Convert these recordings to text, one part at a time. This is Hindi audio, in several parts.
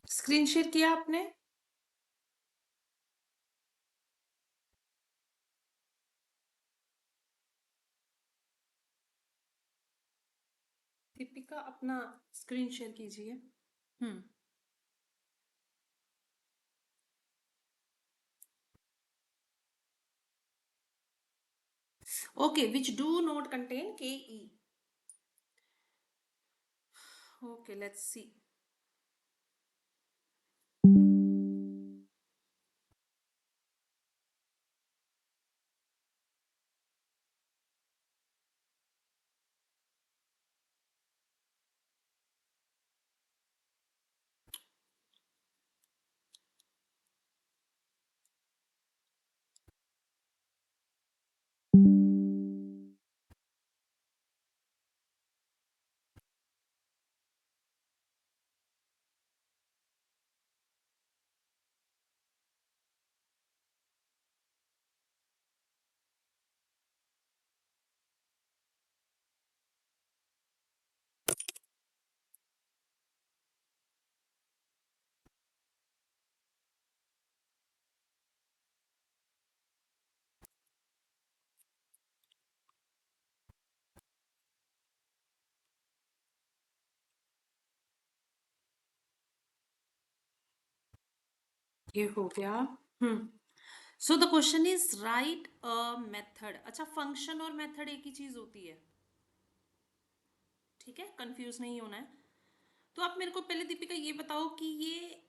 स्क्रीन शेयर किया आपने? दीपिका अपना स्क्रीन शेयर कीजिए। Hmm. Okay, which do not contain ke. Okay, let's see. ये हो गया। Hmm. So the question is write a method. अच्छा, फंक्शन और मेथड एक ही चीज होती है, ठीक है, कंफ्यूज नहीं होना है। तो आप मेरे को पहले दीपिका ये बताओ कि ये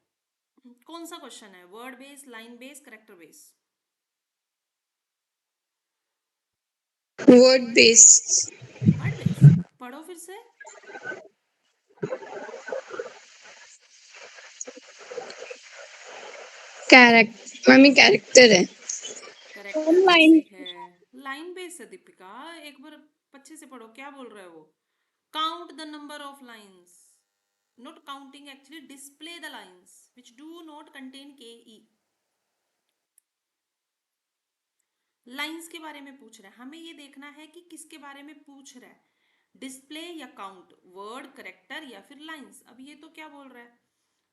कौन सा क्वेश्चन है, word base, line base, character base? Word based. Word base. पढ़ो फिर से। कैरेक्टर मम्मी कैरेक्टर है। Character line. बेसिक है। लाइन बेस है दीपिका, एक बार अच्छे से पढ़ो, क्या बोल रहा है वो? Count the number of lines, not counting, actually display the lines which do not contain के ई। लाइंस के बारे में पूछ रहा है, हमें ये देखना है कि किसके बारे में पूछ रहा है, डिस्प्ले या काउंट, वर्ड, करेक्टर या फिर लाइंस। अब ये तो क्या बोल रहा है,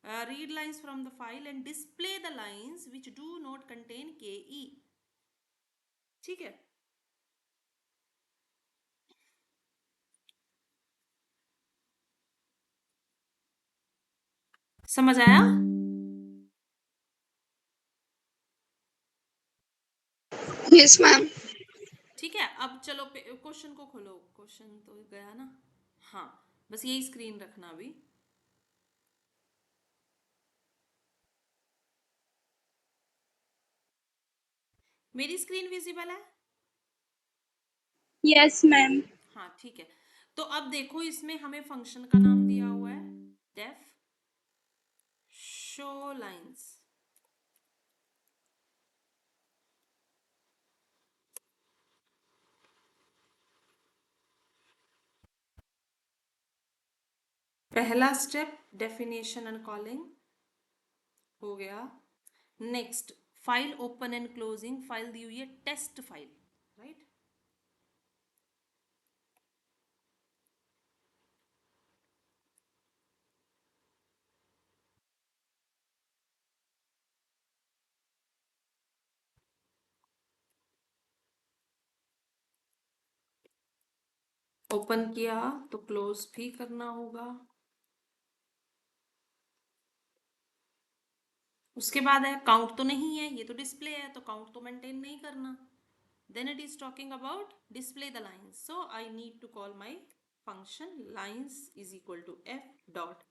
read lines from the file and display the lines which do not contain के ई। ठीक है, समझ आया? Yes ma'am. ठीक है, अब चलो क्वेश्चन को खोलो। क्वेश्चन तो गया ना? हाँ, बस यही स्क्रीन रखना अभी। मेरी स्क्रीन विजिबल है? Yes ma'am. हाँ ठीक है। तो अब देखो, इसमें हमें फंक्शन का नाम दिया हुआ है डेफ शो लाइंस। पहला स्टेप डेफिनेशन एंड कॉलिंग हो गया। Next, file open and closing. File दी हुई है टेस्ट फाइल, राइट? ओपन किया तो क्लोज भी करना होगा। उसके बाद है काउंट, तो नहीं है, ये तो डिस्प्ले है, तो काउंट तो मेंटेन नहीं करना। Then it is talking about display the lines, so I need to call my function lines is equal to F dot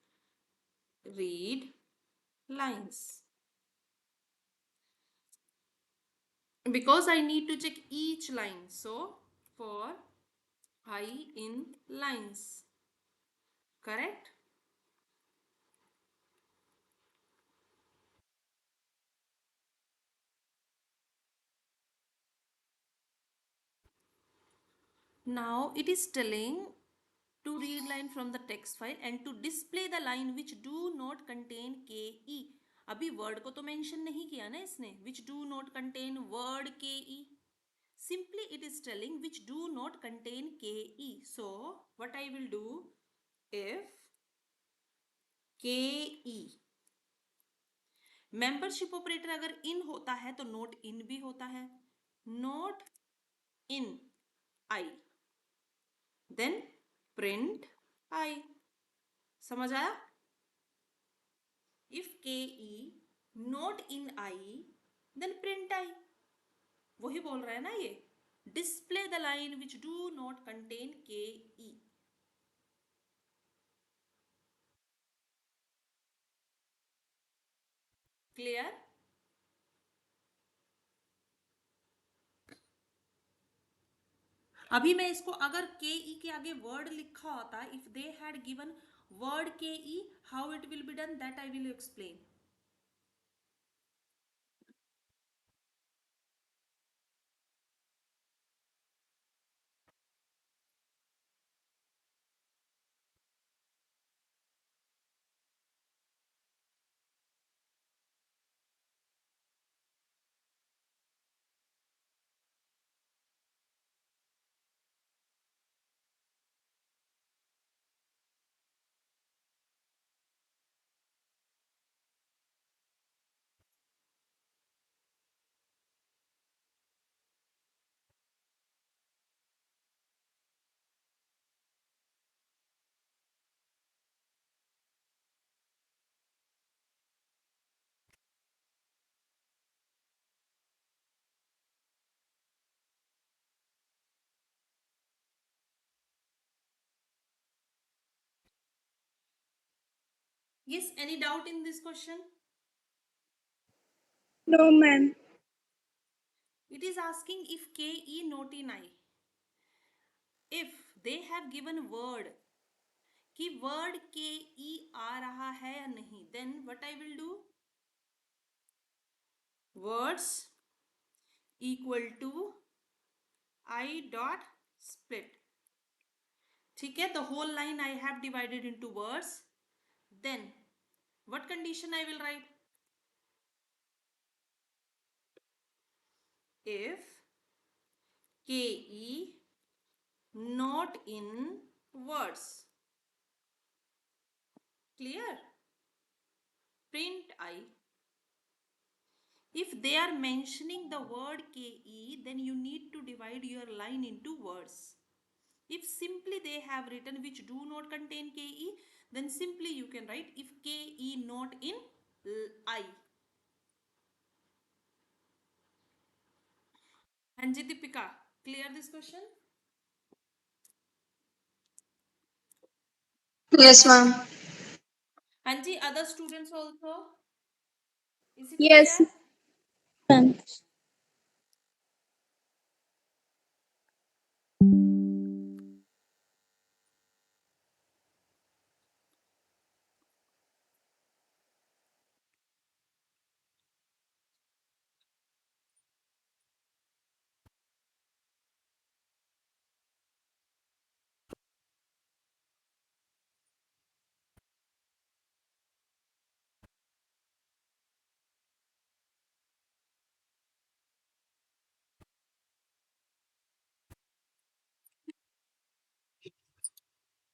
read lines, because I need to check each line. So for I in lines, correct? Now it is telling to read line from the text file and to display the line which do not contain ke। अभी वर्ड को तो मेंशन नहीं किया ना इसने, which do not contain word ke। Simply it is telling which do not contain ke। So what I will do, if ke membership operator अगर इन होता है तो नोट इन भी होता है, note in I, then print I. समझ आया? इफ के ई note in I then print I. वही बोल रहा है ना ये, display the line which do not contain के ई। क्लियर? अभी मैं इसको अगर के ई के आगे वर्ड लिखा होता, if they had given word के ई, how it will be done, that I will explain. Yes, any doubt in this question? No, ma'am. It is asking if ke not in I. If they have given word कि word के ई आ रहा है या नहीं, then what I will do, words equal to I dot split. ठीक है, the whole line I have divided into words. Then what condition I will write? If ke not in words, clear, print I. If they are mentioning the word ke, then you need to divide your line into words. If simply they have written which do not contain ke, then simply you can write if ke not in I. Hanji Deepika, clear this question? Yes, ma'am. Hanji, other students also, is it Yes, clear? ma'am.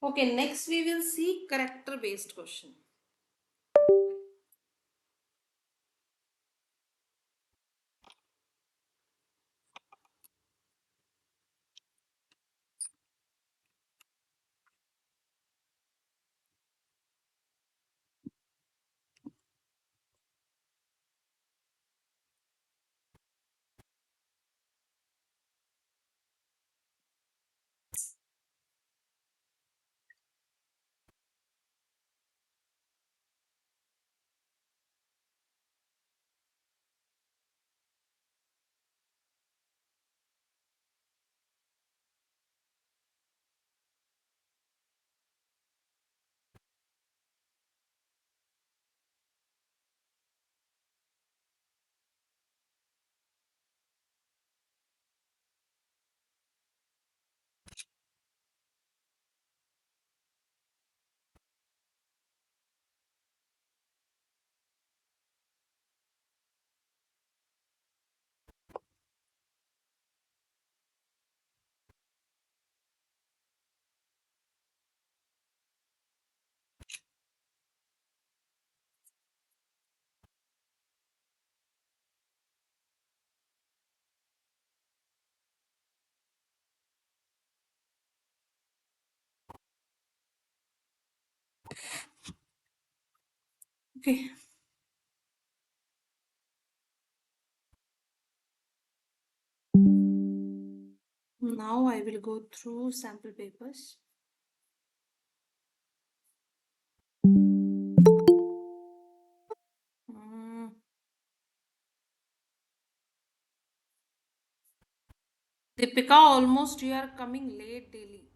Okay, next we will see character based question. Okay. Now I will go through sample papers. Hmm. Deepika, almost you are coming late daily.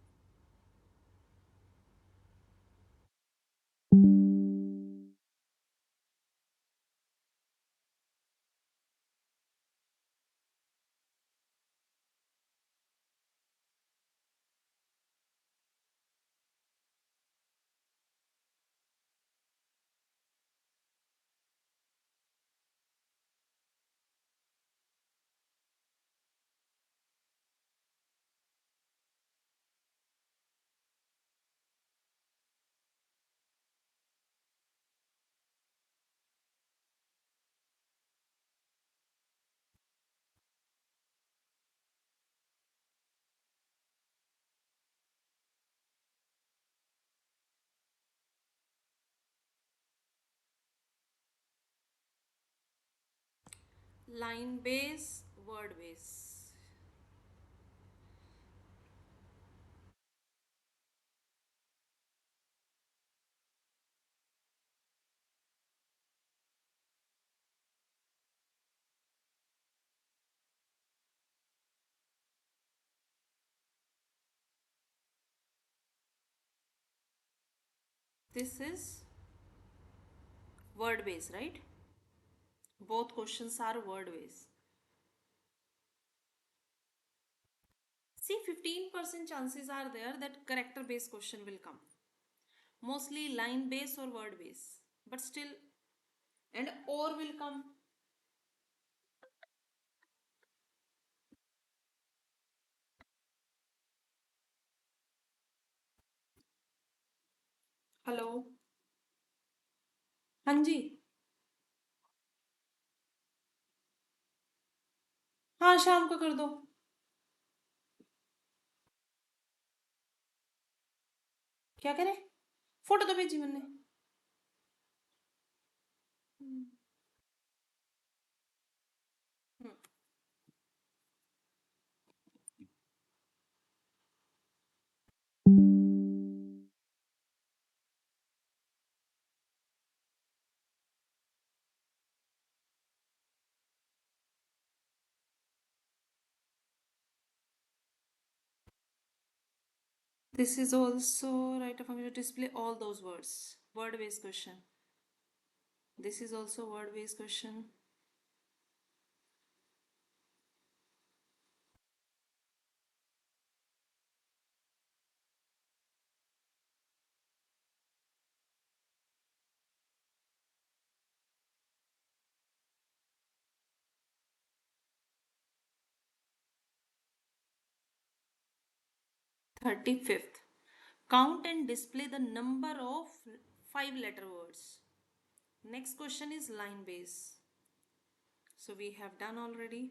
Line base, word base. This is word base, right? Both questions are word base. See, 15% chances are there that character based question will come. Mostly line base or word base. But still, and or will come. Hello. हाँ जी. हाँ, शाम को कर दो. क्या करें? फोटो तो भेजी मैंने. हम्म. This is also write a function to display all those words. Word based question. This is also word based question. $35th. Count and display the number of 5-letter words. Next question is line base. So we have done already.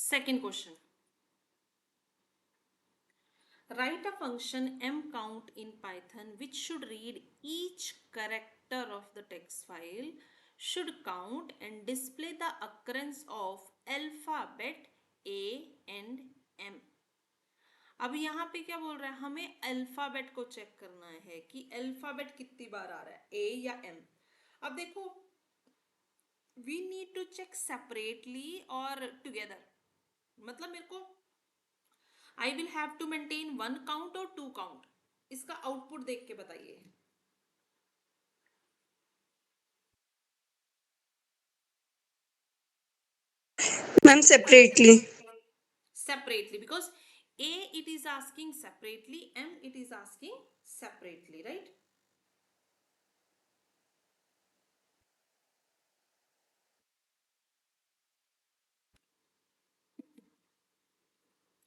Second question. Write a function mcount in Python which should read each character of the text file, should count and display the occurrence of alphabet A and M. अब यहाँ पे क्या बोल रहा है, हमें अल्फाबेट को चेक करना है कि अल्फाबेट कितनी बार आ रहा है, ए या एम। अब देखो, we need to check separately और टुगेदर। मतलब मेरे को, I will have to maintain 1 count और 2 काउंट। इसका आउटपुट देख के बताइए। Ma'am, separately. Separately, because A it is asking separately, M it is asking separately, right?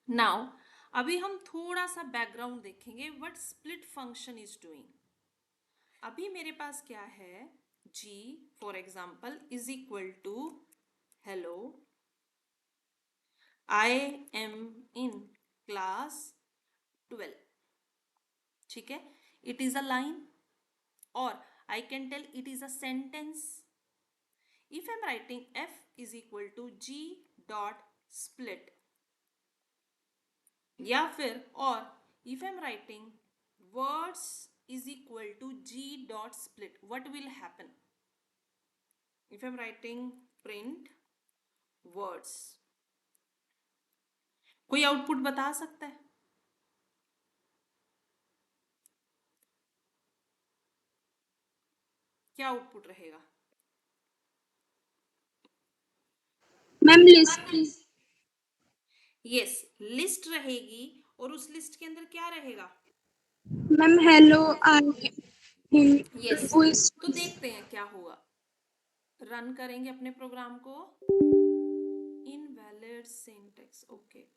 Now अभी हम थोड़ा सा बैकग्राउंड देखेंगे what split function is doing. अभी मेरे पास क्या है, G for example is equal to hello, I am in class 12, ठीक है। इट इज अ लाइन, और I can tell it is a sentence. If I'm writing f is equal to g dot split, या फिर, और if I'm writing words is equal to g dot split, what will happen? If I'm writing print words, कोई आउटपुट बता सकता है? क्या आउटपुट रहेगा? Ma'am, list. यस, लिस्ट रहेगी, और उस लिस्ट के अंदर क्या रहेगा? Ma'am, hello, I in yes, who is तो देखते हैं क्या होगा। रन करेंगे अपने प्रोग्राम को। Invalid syntax, okay.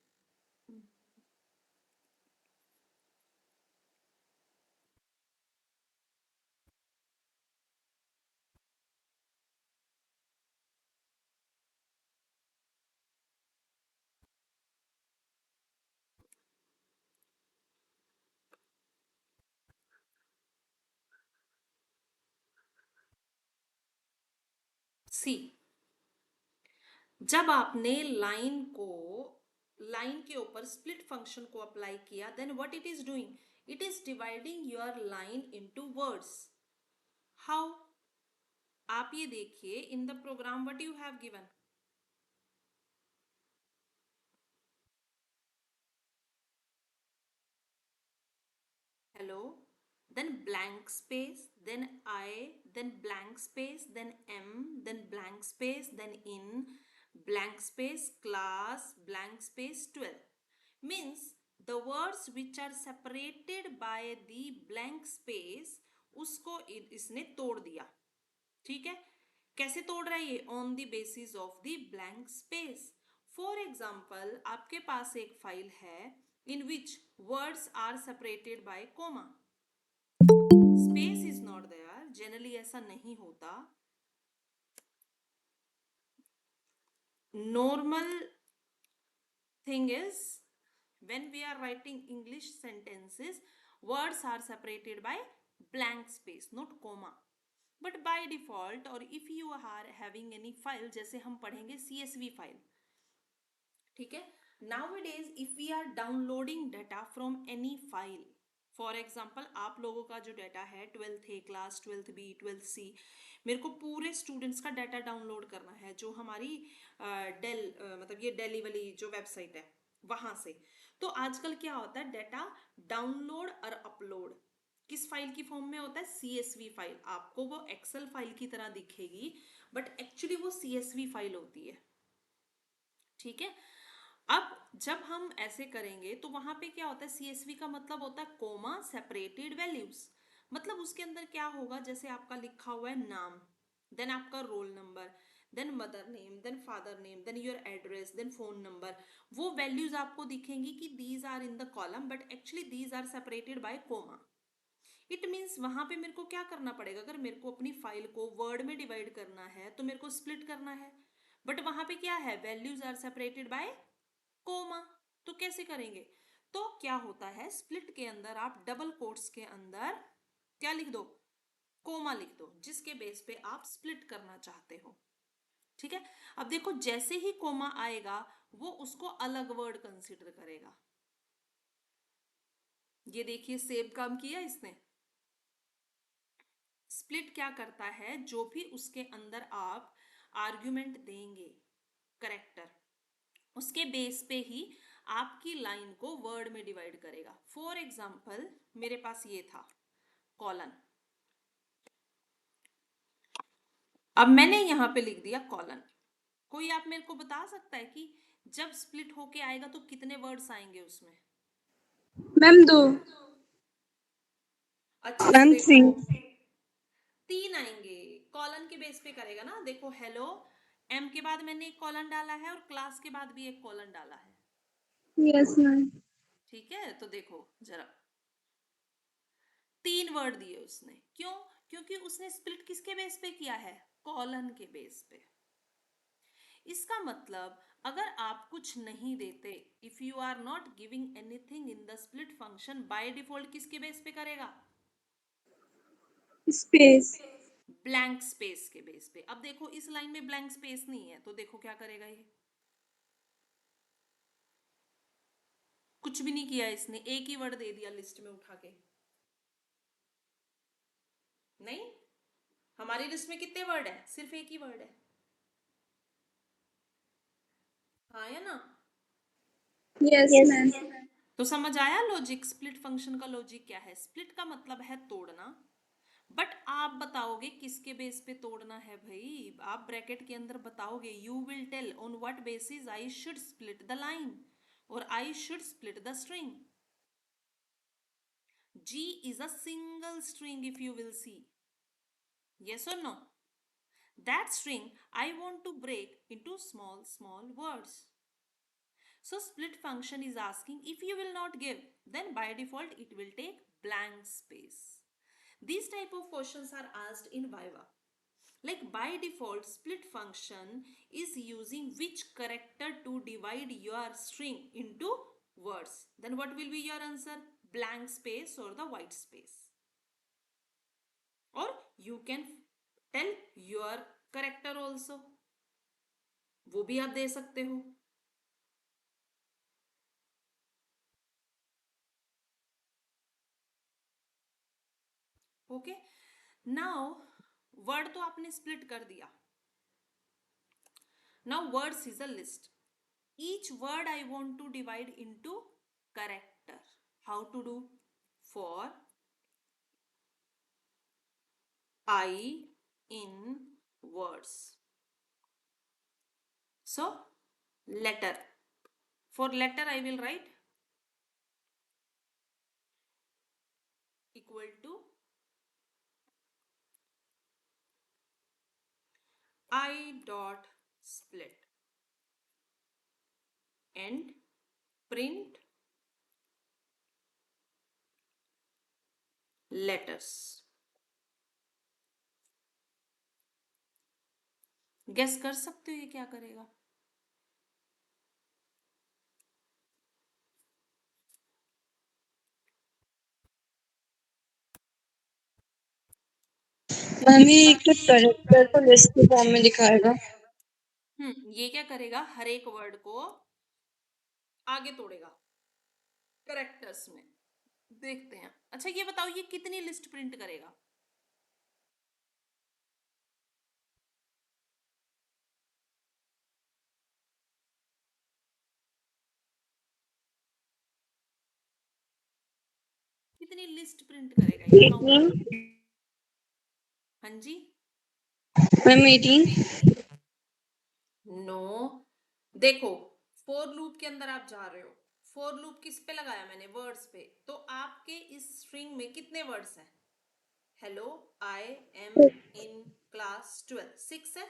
सी, जब आपने लाइन के ऊपर स्प्लिट फंक्शन को अप्लाई किया, then what it is doing, it is dividing your line into words. How? आप ये देखिए, in the program what you have given, hello, then blank space, then I, then blank space, then M, then blank space, then in, blank space, class, blank space 12, means the words which are separated by the blank space, उसको इसने तोड़ दिया, ठीक है। कैसे तोड़ रहा है ये? On the basis of the blank space. For example, आपके पास एक फाइल है in which words are separated by comma, space is not there, generally ऐसा नहीं होता। Normal thing is when we are writing English sentences, words are separated by blank space, not comma. But by default, or if you are having any file, जैसे हम पढ़ेंगे CSV फाइल, ठीक है। Nowadays if we are downloading data from any file, for example आप लोगों का जो डाटा है 12th ए क्लास, 12th बी, 12th सी, मेरे को पूरे स्टूडेंट्स का डाटा डाउनलोड करना है जो हमारी डेल मतलब ये डेली वाली जो वेबसाइट है वहां से। तो आजकल क्या होता है, डाटा डाउनलोड और अपलोड किस फाइल की फॉर्म में होता है? CSV file. आपको वो एक्सेल फाइल की तरह दिखेगी, बट एक्चुअली वो CSV फाइल होती है, ठीक है। अब जब हम ऐसे करेंगे तो वहां पे क्या होता है, CSV का मतलब होता है कोमा सेपरेटेड वैल्यूज। मतलब उसके अंदर क्या होगा, जैसे आपका लिखा हुआ है नाम, देन आपका roll number, then mother name, then father name, then your address, then phone number, वो वैल्यूज आपको दिखेंगी कि these are in the column, but actually these are separated by comma. It means वहां पे मेरे को क्या करना पड़ेगा, अगर मेरे को अपनी फाइल को वर्ड में डिवाइड करना है तो मेरे को स्प्लिट करना है, बट वहां पे क्या है, values are separated by comma. तो कैसे करेंगे? तो क्या होता है, स्प्लिट के अंदर आप डबल कोट्स के अंदर क्या लिख दो, कोमा लिख दो, जिसके बेस पे आप स्प्लिट करना चाहते हो, ठीक है। अब देखो, जैसे ही कोमा आएगा वो उसको अलग वर्ड कंसीडर करेगा, ये देखिए सेम काम किया इसने। स्प्लिट क्या करता है, जो भी उसके अंदर आप आर्ग्यूमेंट देंगे, करेक्टर, उसके बेस पे ही आपकी लाइन को वर्ड में डिवाइड करेगा। फॉर एग्जाम्पल मेरे पास ये था कॉलन, अब मैंने यहां पे लिख दिया कॉलन। कोई आप मेरे को बता सकता है कि जब स्प्लिट होके आएगा तो कितने वर्ड्स आएंगे उसमें? मैम 2। अच्छे से मैम देखो, 3। 3 आएंगे। कॉलन के बेस पे करेगा ना। देखो हेलो, एम के बाद मैंने एक कॉलन डाला है और क्लास के बाद भी एक कॉलन डाला है। Yes ma'am. ठीक है, तो देखो जरा, 3 वर्ड दिए उसने। क्यों? क्योंकि उसने स्प्लिट किसके बेस पे किया है? कॉलन के बेस पे। इसका मतलब अगर आप कुछ नहीं देते, if you are not giving anything in the split function, by default किसके बेस पे करेगा? स्पेस। ब्लैंक स्पेस के बेस पे। अब देखो इस लाइन में ब्लैंक स्पेस नहीं है, तो देखो क्या करेगा ये। कुछ भी नहीं किया इसने, एक ही वर्ड दे दिया लिस्ट में उठा के। नहीं, हमारी लिस्ट में कितने वर्ड है? सिर्फ एक ही वर्ड है। हाँ या ना? Yes yes ma'am. मैम। तो समझ आया लॉजिक, स्प्लिट फंक्शन का लॉजिक क्या है? स्प्लिट का मतलब है तोड़ना। बट आप बताओगे किसके बेस पे तोड़ना है भाई? आप ब्रैकेट के अंदर बताओगे, you will tell on what basis I should split the line और I should split the string. G is a single string, if you will see. Yes or no? That string I want to break into small words. So split function is asking, if you will not give, then by default it will take blank space. These type of questions are asked in Viva. Like by default, split function is using which character to divide your string into words. Then what will be your answer? Blank space or the white space. Or you can tell your character also, वो भी आप दे सकते हो। ओके, नाउ वर्ड तो आपने स्प्लिट कर दिया। Now words is a list, each word I want to divide into character. How to do? For I in words, so letter, for letter I will write equal to I dot split and print letters. Guess कर सकते हो ये क्या करेगा? मैम ये एक करेक्टर को लिस्ट के फॉर्म में दिखाएगा। ये क्या करेगा? हर एक वर्ड को आगे तोड़ेगा करेक्टर्स में। देखते हैं। अच्छा ये बताओ, ये कितनी लिस्ट प्रिंट करेगा? कितनी लिस्ट प्रिंट करेगा ये? काउंट 18। करो। हाँ जी। मैम 18। नो, देखो फोर लूप के अंदर आप जा रहे हो। फोर लूप किस पे लगाया मैंने? वर्ड्स पे। तो आपके इस स्ट्रिंग में कितने वर्ड्स हैं? Hello, I am in class 12, 6 है।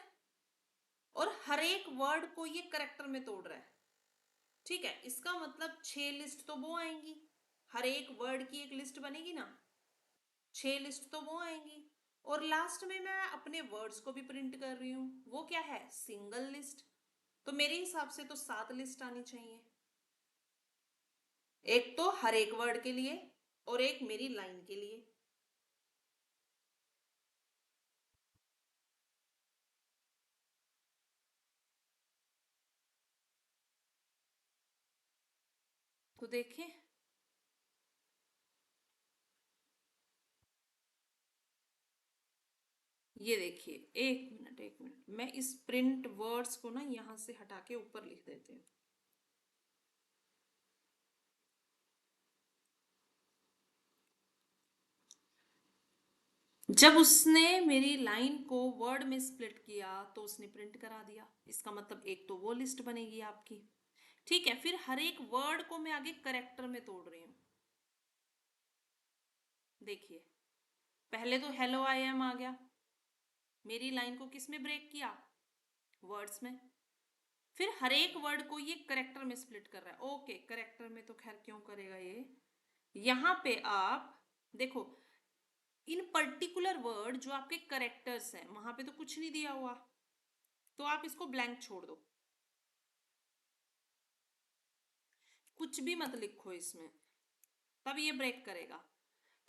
और हर एक वर्ड को ये करेक्टर में तोड़ रहा है। ठीक है, इसका मतलब 6 लिस्ट तो वो आएंगी। हर एक वर्ड की एक लिस्ट बनेगी ना, 6 लिस्ट तो वो आएंगी। और लास्ट में मैं अपने वर्ड्स को भी प्रिंट कर रही हूं, वो क्या है? Single list. तो मेरे हिसाब से तो 7 लिस्ट आनी चाहिए। एक तो हर एक वर्ड के लिए और एक मेरी लाइन के लिए। तो देखिए ये देखिए, एक मिनट, मैं इस प्रिंट वर्ड्स को ना यहाँ से हटा के ऊपर लिख देती हूँ। जब उसने मेरी लाइन को वर्ड में स्प्लिट किया तो उसने प्रिंट करा दिया, इसका मतलब एक तो वो लिस्ट बनेगी आपकी। ठीक है, फिर हर एक वर्ड को मैं आगे करेक्टर में तोड़ रही हूँ। देखिए, पहले तो हेलो आई एम आ गया, मेरी लाइन को किस में ब्रेक किया? वर्ड्स में। फिर हर एक वर्ड को ये करेक्टर में स्प्लिट कर रहा है। ओके, करेक्टर में तो खैर क्यों करेगा ये। यहां पे आप देखो, इन पर्टिकुलर वर्ड जो आपके करेक्टर्स हैं वहां पे तो कुछ नहीं दिया हुआ, तो आप इसको ब्लैंक छोड़ दो, कुछ भी मत लिखो इसमें, तब ये ब्रेक करेगा।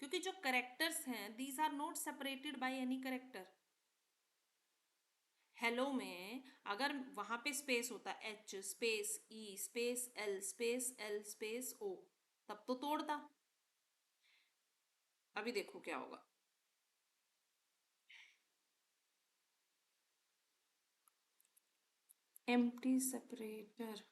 क्योंकि जो करेक्टर्स हैं these are not separated by any character. Hello में अगर वहां पे स्पेस होता, H space E space L space O, तब तो तोड़ता। अभी देखो क्या होगा। Empty separator,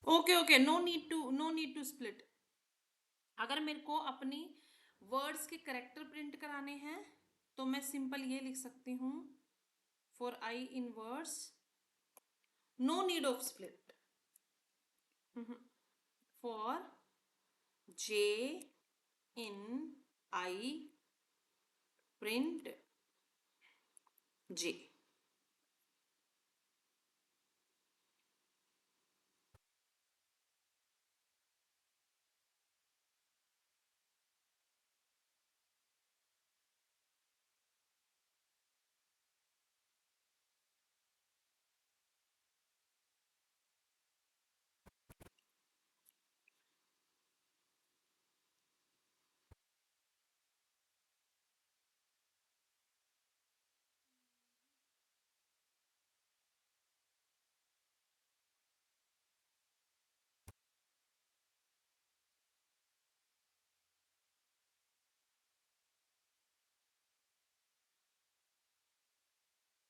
okay okay, no need to split. अगर मेरे को अपनी वर्ड्स के करेक्टर प्रिंट कराने हैं तो मैं सिंपल ये लिख सकती हूँ, for I in words no need of split, for J in I print J.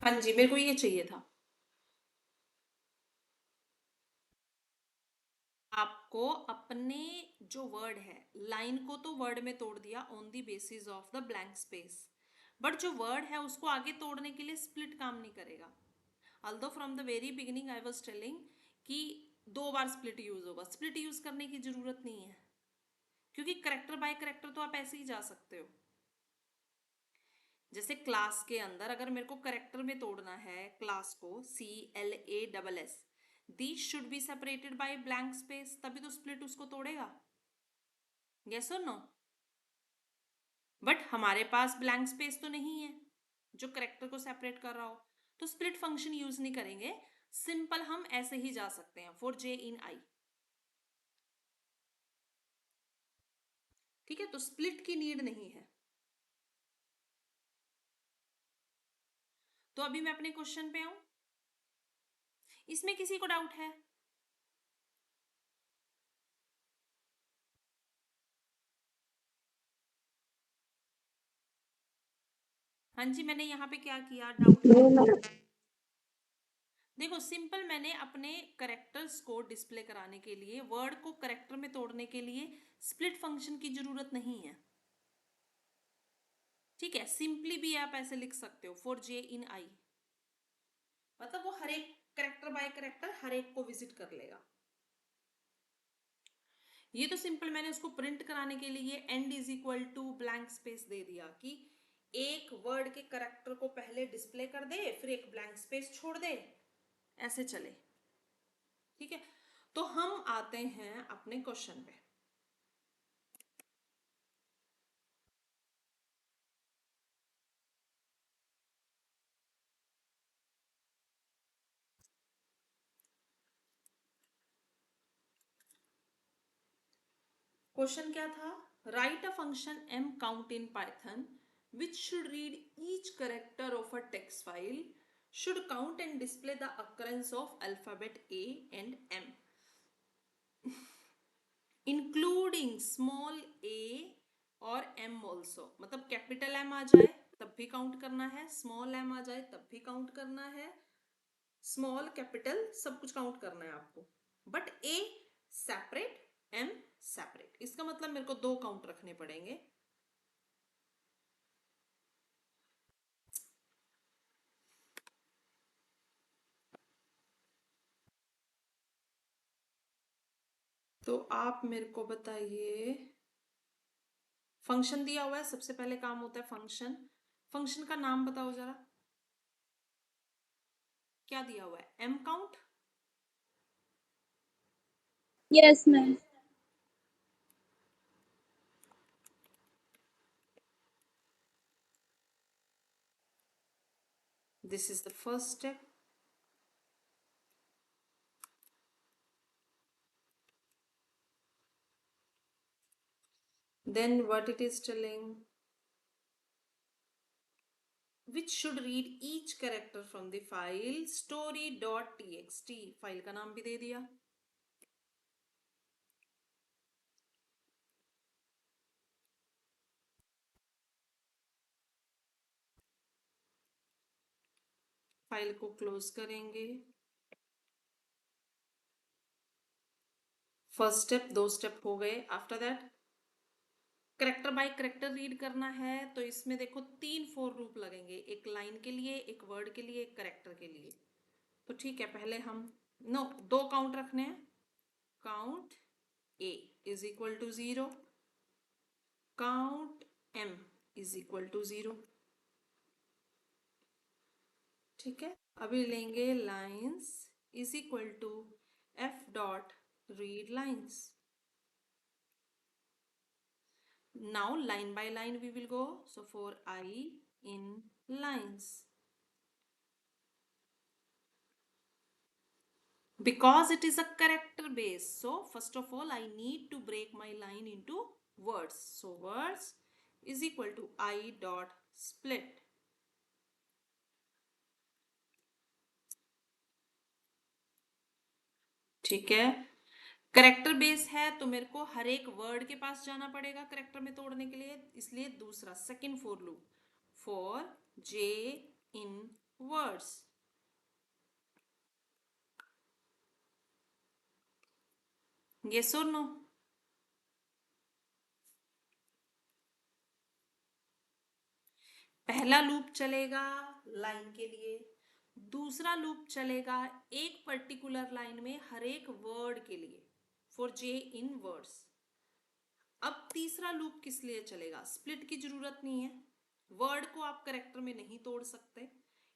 हाँ जी, मेरे को ये चाहिए था। आपको अपने जो वर्ड है, लाइन को तो वर्ड में तोड़ दिया on the basis of the blank space, but जो वर्ड है उसको आगे तोड़ने के लिए स्प्लिट काम नहीं करेगा। Although from the very beginning I was telling कि 2 बार स्प्लिट यूज होगा, स्प्लिट यूज करने की जरूरत नहीं है, क्योंकि करेक्टर बाय करेक्टर तो आप ऐसे ही जा सकते हो। जैसे क्लास के अंदर अगर मेरे को करेक्टर में तोड़ना है क्लास को, CLASS, these should be separated by blank space, तभी तो स्प्लिट उसको तोड़ेगा। यस और नो? बट हमारे पास ब्लैंक स्पेस तो नहीं है जो करेक्टर को सेपरेट कर रहा हो, तो स्प्लिट फंक्शन यूज नहीं करेंगे, सिंपल हम ऐसे ही जा सकते हैं, फॉर जे इन आई। ठीक है, तो स्प्लिट की नीड नहीं है। तो अभी मैं अपने क्वेश्चन पे आऊं, इसमें किसी को डाउट है? हाँ जी, मैंने यहाँ पे क्या किया, डाउट है? देखो सिंपल, मैंने अपने करेक्टर्स को डिस्प्ले कराने के लिए, वर्ड को करेक्टर में तोड़ने के लिए स्प्लिट फंक्शन की जरूरत नहीं है। ठीक है, सिंपली भी आप ऐसे लिख सकते हो, फॉर जे इन आई, मतलब वो हर एक करेक्टर बाय करेक्टर हर एक को विजिट कर लेगा। ये तो सिंपल मैंने उसको प्रिंट कराने के लिए end is equal to blank space दे दिया कि एक वर्ड के करेक्टर को पहले डिस्प्ले कर दे फिर एक ब्लैंक स्पेस छोड़ दे, ऐसे चले। ठीक है, तो हम आते हैं अपने क्वेश्चन पे। क्वेश्चन क्या था? Right a function m count in python which should read each character of a text file should count and display the occurrence of alphabet A and M, including small a और m also. मतलब कैपिटल M आ जाए तब भी काउंट करना है, स्मॉल m आ जाए तब भी काउंट करना है, स्मॉल कैपिटल सब कुछ काउंट करना है आपको, but a separate, m separate. इसका मतलब मेरे को 2 काउंट रखने पड़ेंगे. तो आप मेरे को बताइए, फंक्शन दिया हुआ है, सबसे पहले काम होता है फंक्शन. फंक्शन का नाम बताओ जरा, क्या दिया हुआ है? m count. Yes, ma'am. This is the first step. Then what it is telling? Which should read each character from the file story.txt. File का नाम भी दे दिया. फाइल को क्लोज करेंगे. फर्स्ट स्टेप, 2 स्टेप हो गए. After that character by character read करना है, तो इसमें देखो 3 फॉर लूप लगेंगे, एक लाइन के लिए, एक वर्ड के लिए, एक करेक्टर के लिए. तो ठीक है, पहले हम 2 काउंट रखने हैं. Count a is equal to 0, count m is equal to 0. ठीक है, अभी लेंगे lines is equal to f dot read lines. Now line by line we will go. So for I in lines, because it is a character base, so first of all I need to break my line into words. So words is equal to I dot split. ठीक है, करेक्टर बेस है तो मेरे को हर एक वर्ड के पास जाना पड़ेगा करेक्टर में तोड़ने के लिए, इसलिए दूसरा second for loop for j in words. Yes or no? पहला लूप चलेगा लाइन के लिए, दूसरा लूप चलेगा एक पर्टिकुलर लाइन में हर एक वर्ड के लिए फॉर j in words. अब तीसरा लूप किस लिए चलेगा? स्प्लिट की जरूरत नहीं है, वर्ड को आप करेक्टर में नहीं तोड़ सकते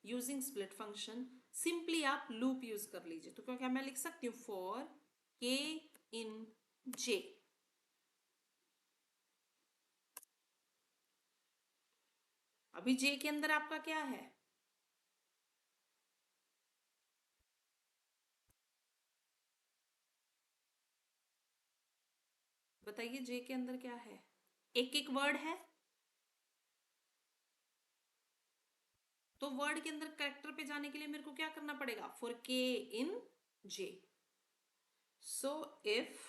यूजिंग स्प्लिट फंक्शन. सिंपली आप लूप यूज कर लीजिए. तो क्या मैं लिख सकती हूँ फॉर k in j. अभी j के अंदर आपका क्या है? बताइए, j के अंदर क्या है? एक एक वर्ड है, तो वर्ड के अंदर करेक्टर पे जाने के लिए मेरे को क्या करना पड़ेगा? For k in j. So if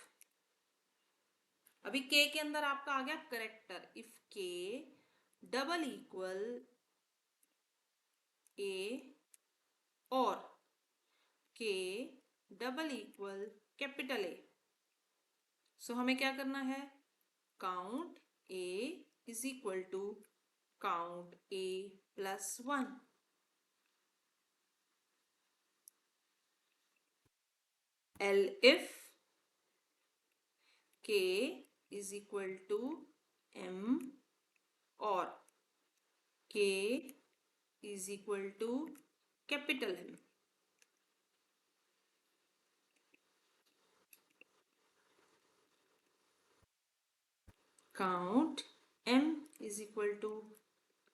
अभी k के अंदर आपका आ गया character, if k double equal a और k double equal capital A, so हमें क्या करना है? Count a is equal to count a plus 1. L if k is equal to m और k is equal to capital M. Count m is equal to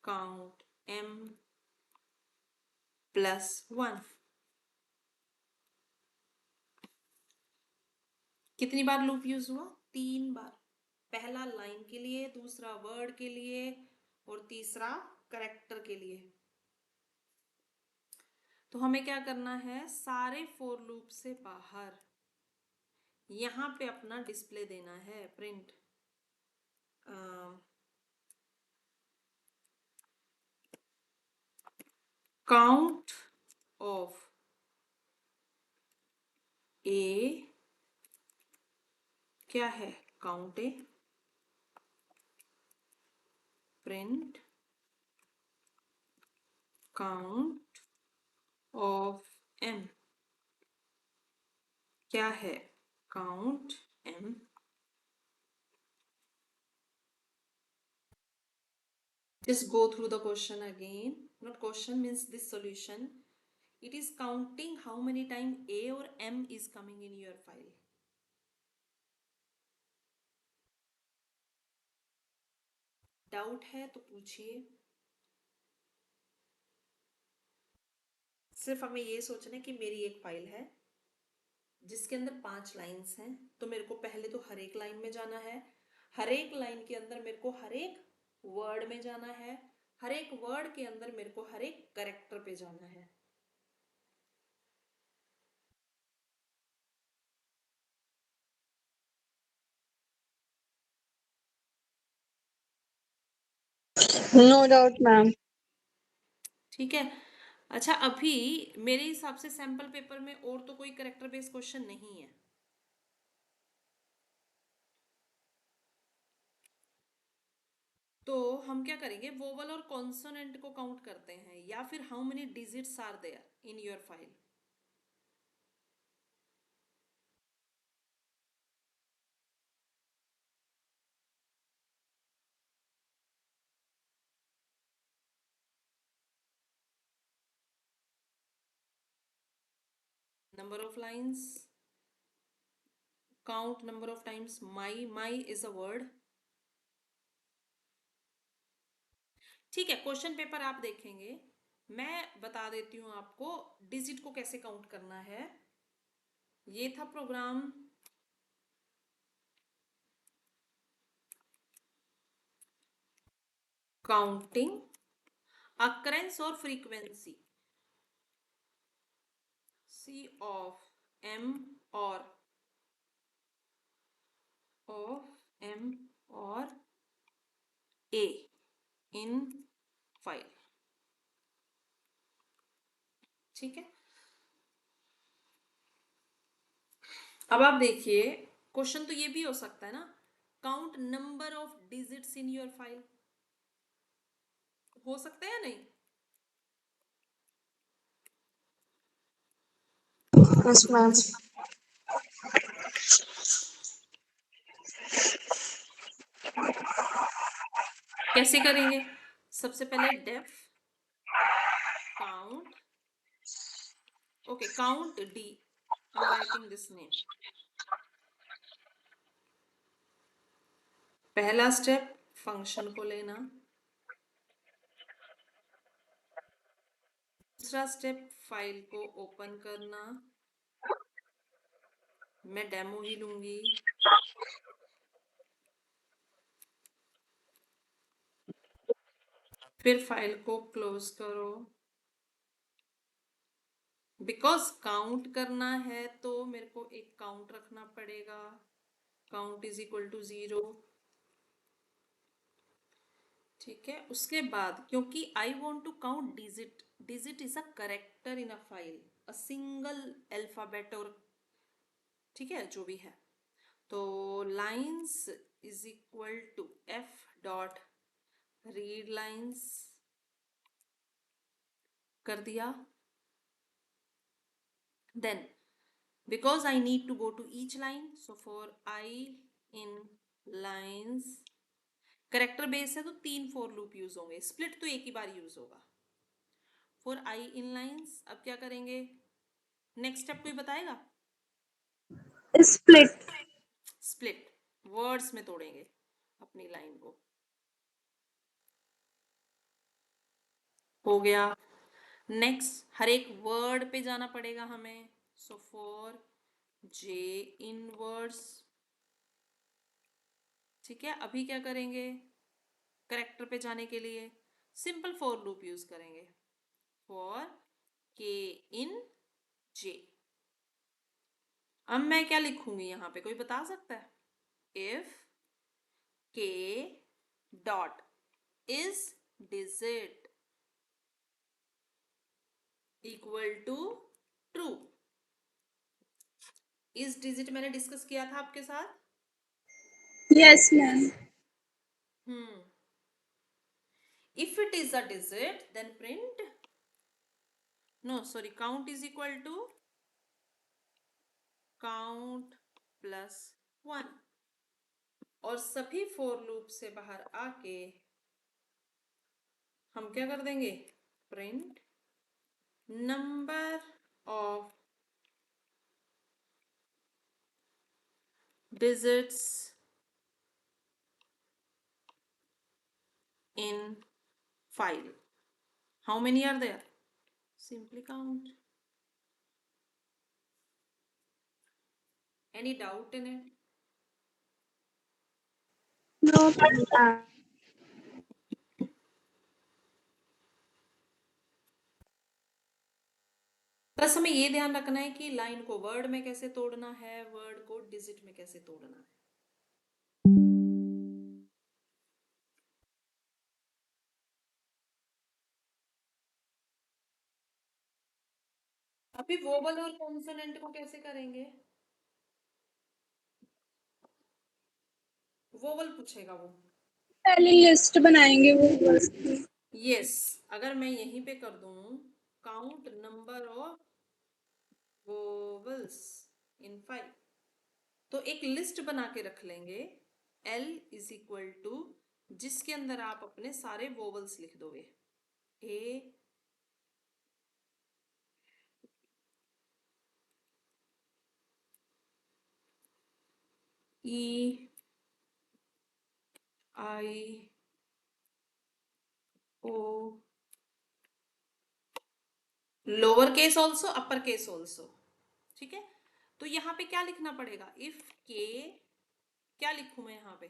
count m plus 1. कितनी बार लूप यूज हुआ? 3 बार. पहला लाइन के लिए, दूसरा वर्ड के लिए और तीसरा करेक्टर के लिए. तो हमें क्या करना है, सारे फॉर लूप से बाहर यहाँ पे अपना डिस्प्ले देना है, प्रिंट काउंट ऑफ ए, क्या है, count A, print count of M, क्या है, count M. Just go through the question again. Not question means this solution. It is counting how many times A or M is coming in your file. Doubt है तो पूछिए। सिर्फ हमें ये सोचना है कि मेरी एक फाइल है जिसके अंदर 5 लाइंस हैं, तो मेरे को पहले तो हर एक लाइन में जाना है, हर एक लाइन के अंदर मेरे को हर एक वर्ड में जाना है, हर एक वर्ड के अंदर मेरे को हर एक करेक्टर पे जाना है। No doubt, ma'am. ठीक है। अच्छा, अभी मेरे हिसाब से सैंपल पेपर में और तो कोई करेक्टर बेस्ड क्वेश्चन नहीं है। तो हम क्या करेंगे, वोवल और कॉन्सोनेंट को काउंट करते हैं, या फिर how many digits are there in your file. Number of lines, count number of times my is a word। ठीक है, क्वेश्चन पेपर आप देखेंगे, मैं बता देती हूँ आपको डिजिट को कैसे काउंट करना है। ये था प्रोग्राम, काउंटिंग अकरेंस और फ्रीक्वेंसी सी ऑफ एम और ए इन फाइल। ठीक है, अब आप देखिए, क्वेश्चन तो ये भी हो सकता है ना, count number of digits in your file, हो सकता है या नहीं। Yes, ma'am. कैसे करेंगे, सबसे पहले def count, okay count D, I am writing this name. पहला स्टेप फंक्शन को लेना, दूसरा स्टेप फाइल को ओपन करना, मैं डेमो ही लूंगी, फिर फाइल को क्लोज करो। बिकॉज काउंट करना है तो मेरे को एक काउंट रखना पड़ेगा, काउंट इज इक्वल टू 0। ठीक है, उसके बाद क्योंकि I want to count digit, digit is a character in a file, a single alphabet, और ठीक है जो भी है, तो lines is equal to F dot read lines कर दिया। Then because I need to go to each line, so for I in lines, character base है तो 3 फॉर लूप यूज होंगे, स्प्लिट तो एक ही बार यूज होगा। फॉर आई इन लाइन्स अब क्या करेंगे, नेक्स्ट स्टेप कोई बताएगा। Split. स्प्लिट, वर्ड्स में तोड़ेंगे अपनी लाइन को, हो गया। नेक्स्ट हर एक वर्ड पे जाना पड़ेगा हमें, so for J in words. ठीक है, अभी क्या करेंगे, करेक्टर पे जाने के लिए सिंपल फॉर लूप यूज करेंगे, फॉर के इन जे। अब मैं क्या लिखूंगी यहाँ पे, कोई बता सकता है? If K dot is digit equal to true. इस डिजिट मैंने डिस्कस किया था आपके साथ। Yes ma'am. If it is a digit, then print. No, sorry, count is equal to count plus 1। और सभी फोर लूप से बाहर आके हम क्या कर देंगे? Print number of digits in file. How many are there? Simply count. Any doubt in it? No ma'am. बस हमें ये ध्यान रखना है कि लाइन को वर्ड में कैसे तोड़ना है, वर्ड को डिजिट में कैसे तोड़ना है। अभी वोवल और कॉन्सोनेंट को कैसे करेंगे? वोवल पूछेगा वो। पहले लिस्ट बनाएंगे वो वर्ड्स की। यस, अगर मैं यहीं पे कर दूं काउंट नंबर ऑफ वोवल्स इन 5, तो एक लिस्ट बना के रख लेंगे L इज इक्वल टू, जिसके अंदर आप अपने सारे वोवल्स लिख दोगे। A E I O, lower case also upper case also. ठीक है, तो यहां पे क्या लिखना पड़ेगा? इफ के, क्या लिखूं मैं यहां पे?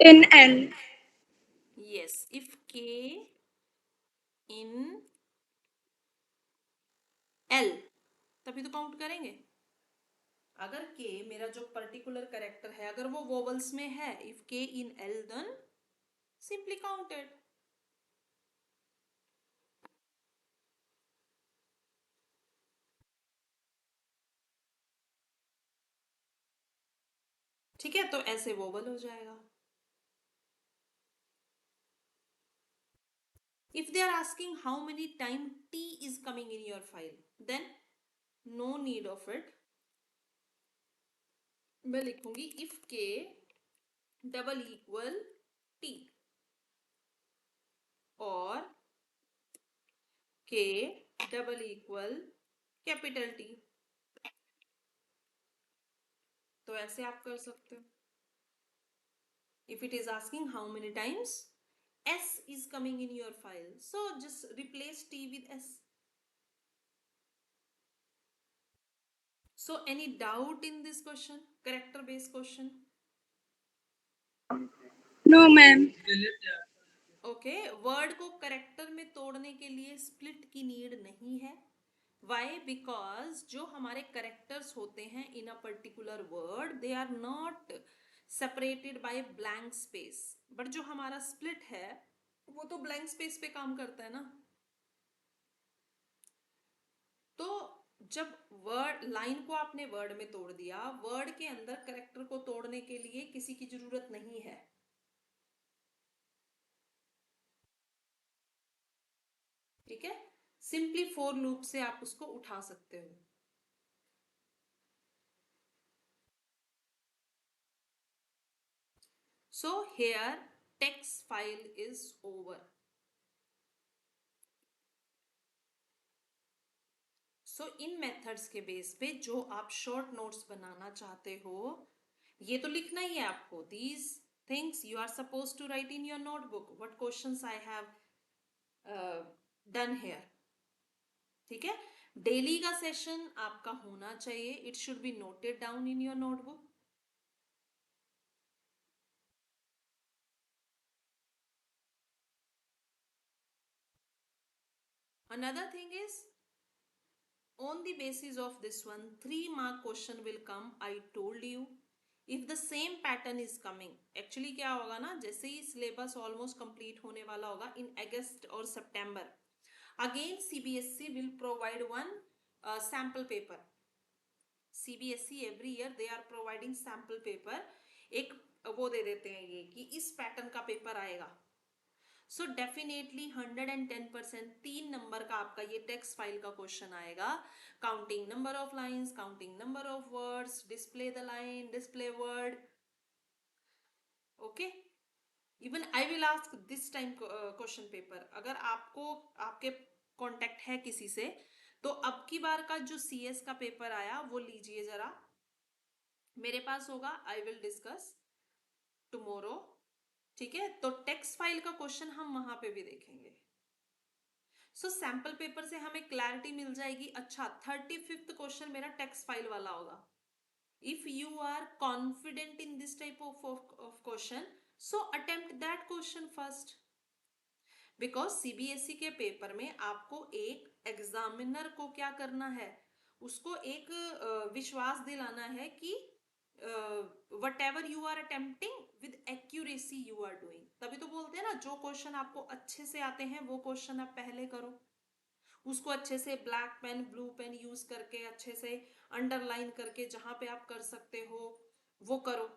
In L. Yes, if K in L, तभी तो काउंट करेंगे। अगर के मेरा जो पर्टिकुलर कैरेक्टर है अगर वो वोवल्स में है, if K in L then simply counted. ठीक है, तो ऐसे वोवल हो जाएगा। If they are asking how many time t is coming in your file, then no need of it। मैं लिखूंगी if k double equal t और k double equal capital T। तो ऐसे आप कर सकते हो। If it is asking how many times s is coming in your file, so just replace t with s। So any doubt in this question, character based question? No ma'am. Okay, word को करेक्टर में तोड़ने के लिए स्प्लिट की नीड नहीं है। वाई? बिकॉज जो हमारे करेक्टर्स होते हैं in a particular word, they are not separated by blank space, but जो हमारा स्प्लिट है वो तो ब्लैंक स्पेस पे काम करता है ना। तो जब वर्ड लाइन को आपने वर्ड में तोड़ दिया, वर्ड के अंदर करेक्टर को तोड़ने के लिए किसी की जरूरत नहीं है। ठीक है, सिंपली फोर लूप से आप उसको उठा सकते हो। So here text file is over। So in methods के बेस पे जो आप शॉर्ट नोट्स बनाना चाहते हो, ये तो लिखना ही है आपको। These things you are suppose to write in your notebook, what questions I have done here. ठीक है, डेली का सेशन आपका होना चाहिए, it should be noted down in your notebook. Another thing is, on the basis of this one, 3 mark question will come. I told you, if the same pattern is coming, actually क्या होगा ना, जैसे ही syllabus almost complete होने वाला होगा in August or September, again CBSE will provide one sample paper. CBSE every year they are providing sample paper. एक वो दे देते हैं ये कि इस पैटर्न का पेपर आएगा. सो डेफिनेटली 110% 3 नंबर का आपका ये टेक्स्ट फाइल का क्वेश्चन आएगा. Counting number of lines, counting number of words, display the line, display word. Okay, even I will ask this time question paper. अगर आपको आपके कांटेक्ट है किसी से, तो अब की बार का जो CS का पेपर आया वो लीजिए जरा, मेरे पास होगा. I will discuss tomorrow. ठीक है, तो टेक्स्ट फाइल का क्वेश्चन हम वहां पे भी देखेंगे. सो सैंपल पेपर से हमें क्लैरिटी मिल जाएगी. अच्छा, 35th क्वेश्चन मेरा टेक्स्ट फाइल वाला होगा. If you are confident in this type of question, so attempt that question first. Because CBSE के पेपर में आपको एक एग्जामिनर को क्या करना है, उसको एक विश्वास दिलाना है कि whatever you are attempting with accuracy you are doing. तभी तो बोलते हैं ना, जो क्वेश्चन आपको अच्छे से आते हैं वो क्वेश्चन आप पहले करो, उसको अच्छे से black pen blue pen use करके अच्छे से अंडरलाइन करके जहां पे आप कर सकते हो वो करो.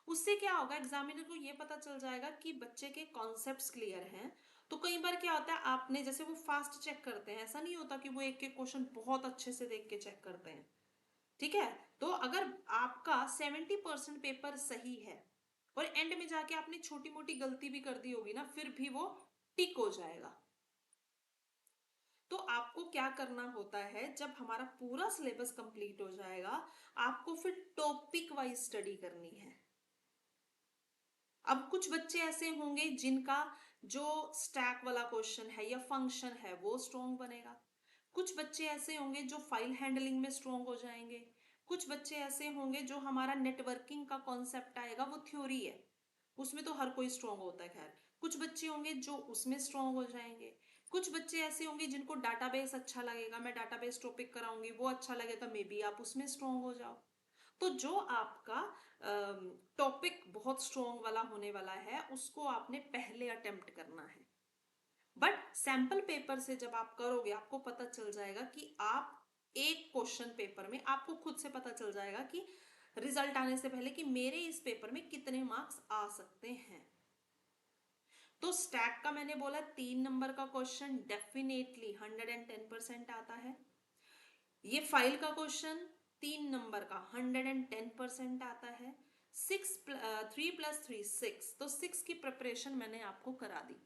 उससे क्या होगा, एग्जामिनर को ये पता चल जाएगा कि बच्चे के कॉन्सेप्ट्स क्लियर हैं. तो कई बार क्या होता है, आपने जैसे वो फास्ट चेक करते हैं, ऐसा नहीं होता कि वो एक एक क्वेश्चन बहुत अच्छे से देख के चेक करते हैं. ठीक है, तो अगर आपका 70% पेपर सही है और एंड में जाके आपने छोटी मोटी गलती भी कर दी होगी ना, फिर भी वो टिक हो जाएगा. तो आपको क्या करना होता है, जब हमारा पूरा सिलेबस कंप्लीट हो जाएगा, आपको फिर टॉपिक वाइज स्टडी करनी है. अब कुछ बच्चे ऐसे होंगे जिनका जो स्टैक वाला क्वेश्चन है या फंक्शन है वो स्ट्रॉन्ग बनेगा. कुछ बच्चे ऐसे होंगे जो फाइल हैंडलिंग में स्ट्रॉन्ग हो जाएंगे. कुछ बच्चे ऐसे होंगे जो हमारा नेटवर्किंग का कॉन्सेप्ट आएगा वो थ्योरी है, उसमें तो हर कोई स्ट्रॉन्ग होता है. खैर, कुछ बच्चे होंगे जो उसमें स्ट्रॉन्ग हो जाएंगे. कुछ बच्चे ऐसे होंगे जिनको डाटाबेस अच्छा लगेगा, मैं डाटाबेस टॉपिक कराऊंगी, वो अच्छा लगेगा, मे बी आप उसमें स्ट्रॉन्ग हो जाओ. तो जो आपका टॉपिक बहुत स्ट्रॉन्ग वाला होने वाला है उसको आपने पहले अटेम्प्ट करना है. बट सैंपल पेपर से जब आप करोगे, आपको पता चल जाएगा कि आप एक क्वेश्चन पेपर में आपको खुद से पता चल जाएगा कि रिजल्ट आने से पहले कि मेरे इस पेपर में कितने मार्क्स आ सकते हैं. तो स्टैक का मैंने बोला 3 नंबर का क्वेश्चन डेफिनेटली 110% आता है. ये फाइल का क्वेश्चन 3 नंबर का 110% आता है. 3 + 3 6, तो 6 की प्रिपरेशन मैंने आपको करा दी.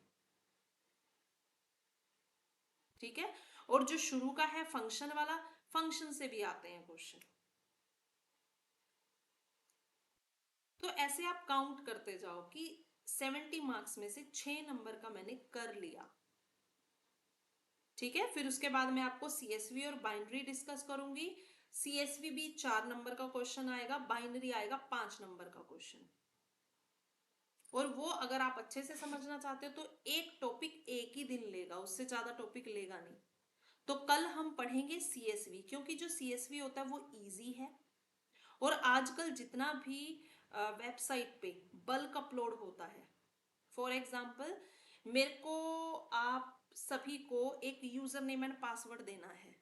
ठीक है, और जो शुरू का है फंक्शन वाला, फंक्शन से भी आते हैं क्वेश्चन. तो ऐसे आप काउंट करते जाओ कि 70 मार्क्स में से 6 नंबर का मैंने कर लिया. ठीक है, फिर उसके बाद मैं आपको CSV और बाइनरी डिस्कस करूंगी. CSV भी 4 नंबर का क्वेश्चन आएगा, बाइनरी आएगा 5 नंबर का क्वेश्चन. और वो अगर आप अच्छे से समझना चाहते हो तो एक टॉपिक एक ही दिन लेगा, उससे ज्यादा टॉपिक लेगा नहीं. तो कल हम पढ़ेंगे CSV, क्योंकि जो CSV होता है वो इजी है. और आजकल जितना भी वेबसाइट पे बल्क अपलोड होता है, फॉर एग्जाम्पल मेरे को आप सभी को एक यूजर नेम एंड पासवर्ड देना है.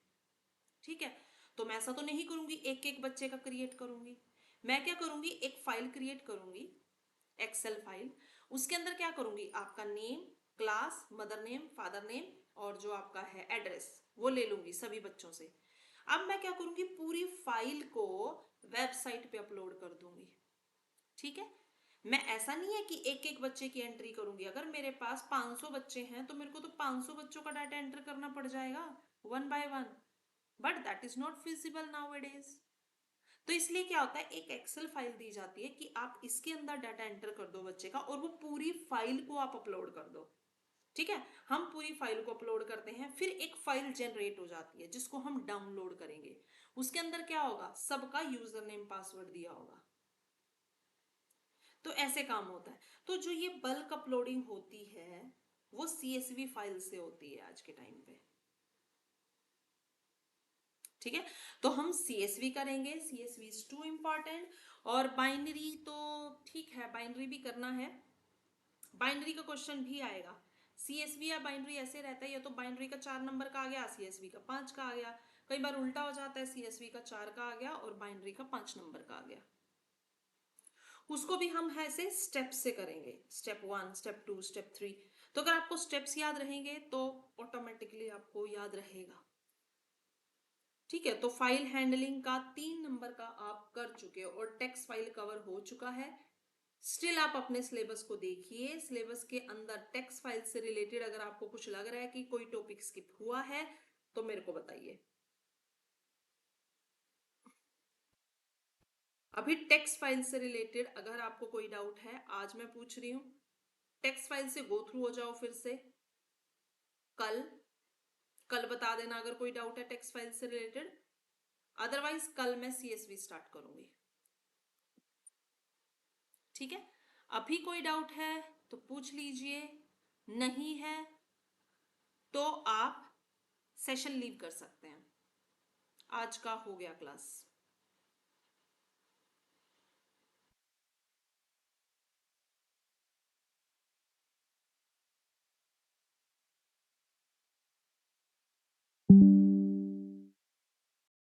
ठीक है, तो मैं ऐसा तो नहीं करूंगी एक एक बच्चे का क्रिएट करूंगी. मैं क्या करूंगी, एक फाइल क्रिएट करूंगी, एक्सेल फाइल. उसके अंदर क्या करूंगी, आपका name, class, mother name, father name और जो आपका है एड्रेस, वो ले लूंगी सभी बच्चों से. अब मैं क्या करूंगी, पूरी फाइल को वेबसाइट पे अपलोड कर दूंगी. ठीक है, मैं ऐसा नहीं है कि एक एक बच्चे की एंट्री करूंगी. अगर मेरे पास 500 बच्चे हैं तो मेरे को तो 500 बच्चों का डाटा एंटर करना पड़ जाएगा one by one. But that is not feasible nowadays. तो इसलिए क्या होता है, एक एक्सेल फाइल दी जाती है कि आप इसके अंदर डाटा एंटर कर दो बच्चे का, और वो पूरी फाइल को आप अपलोड कर दो. ठीक है, हम पूरी फाइल को अपलोड करते हैं, फिर एक फाइल जनरेट हो जाती है जिसको हम डाउनलोड करेंगे. उसके अंदर क्या होगा, सबका यूजर नेम पासवर्ड दिया होगा. तो ऐसे काम होता है. तो जो ये बल्क अपलोडिंग होती है, वो CSV फाइल से होती है आज के टाइम पे। ठीक है, तो हम CSV करेंगे, CSV इज टू इम्पॉर्टेंट। और बाइनरी तो ठीक है, बाइनरी भी करना है, बाइनरी का क्वेश्चन भी आएगा। CSV या बाइनरी ऐसे रहता है, या तो बाइनरी का 4 नंबर का आ गया, CSV का 5 का आ गया। कई बार उल्टा हो जाता है, CSV का 4 का आ गया और बाइनरी का 5 नंबर का आ गया। उसको भी हम ऐसे स्टेप से करेंगे, स्टेप 1, स्टेप 2, स्टेप 3। तो अगर आपको स्टेप्स याद रहेंगे तो ऑटोमेटिकली आपको याद रहेगा। ठीक है, तो फाइल हैंडलिंग का 3 नंबर का आप कर चुके हो और टेक्स्ट फाइल कवर हो चुका है। स्टिल आप अपने सिलेबस को देखिए, सिलेबस के अंदर टेक्स्ट फाइल से रिलेटेड अगर आपको कुछ लग रहा है कि कोई टॉपिक स्किप हुआ है तो मेरे को बताइए। अभी टेक्स्ट फाइल से रिलेटेड अगर आपको कोई डाउट है, आज मैं पूछ रही हूँ, टेक्स्ट फाइल से गो थ्रू हो जाओ फिर से। कल कल बता देना अगर कोई डाउट है टेक्स्ट फाइल से रिलेटेड, अदरवाइज कल मैं CSV स्टार्ट करूंगी। ठीक है, अभी कोई डाउट है तो पूछ लीजिए, नहीं है तो आप सेशन लीव कर सकते हैं। आज का हो गया क्लास।